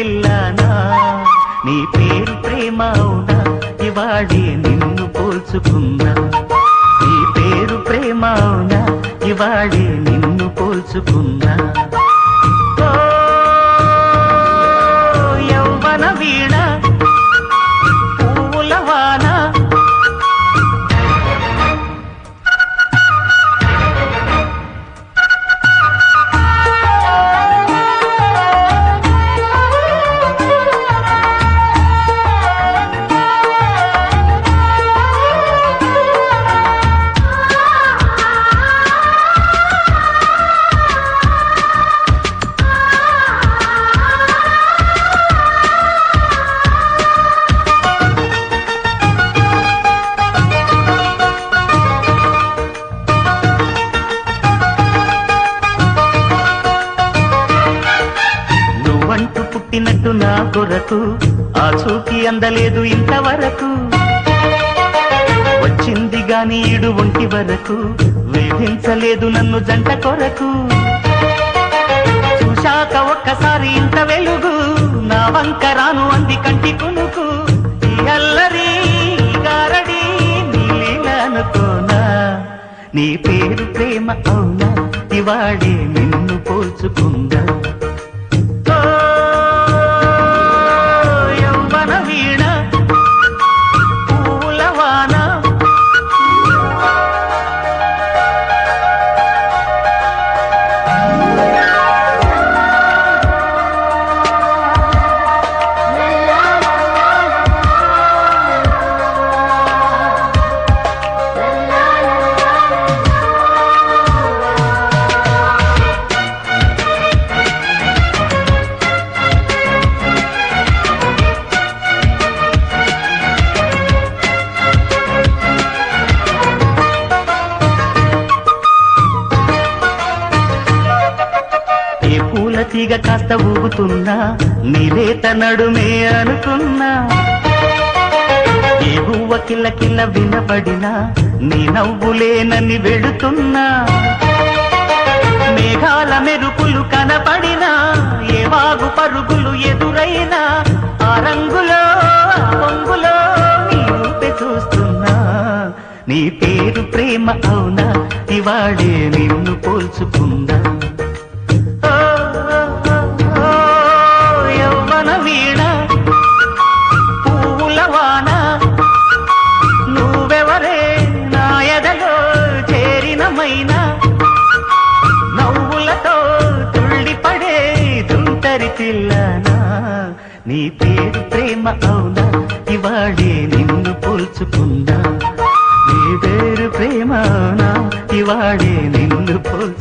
పిల్లనా నీ పేరు ప్రేమ అవునా ఇవాళే నిన్ను పోల్చుకున్నా నీ పేరు ప్రేమ అవునా ఇవాళే నిన్ను పోల్చుకున్నా యౌవన వీణ పూల వాన పుట్టినట్టు నా కొరకు ఆ చూకి అందలేదు ఇంతవరకు వచ్చింది గాని ఈడు ఒంటి వరకు వేధించలేదు నన్ను జంట కొరకు చూశాక ఒక్కసారి ఇంత వెలుగు నా వంక రాను అంది కంటి కొనుకు ఈ అల్లరి గారడి నీళ్ళనుకోనా నీ పేరు ప్రేమ అవునా ఇవాళే నిన్ను పోల్చుకుందా తీగ కాస్త ఊగుతున్నా నీలేత నడుమే అనుకున్నా ఏ గువ్వ కిల్ల కిల్ల వినపడినా నీ నవ్వులేనని వెళుతున్నా మేఘాల మెరుపులు కనపడినా ఏ వాగు పరుగులు ఎదురైనా ఆ రంగులో పొంగులో నీ రూపే చూస్తున్నా నీ పేరు ప్రేమ అవునా ఇవాళే నిన్ను పోల్చుకుందా వీణ పూల వాన నువ్వెవరే నా ఎదలో చేరినమైనా నవ్వులతో తుళ్ళిపడే తుంటరి పిల్లనా నీ పేరు ప్రేమ అవునా ఇవాళే నిన్ను పోల్చుకుందా నీ పేరు ప్రేమ అవునా ఇవాళే నిన్ను పోల్చు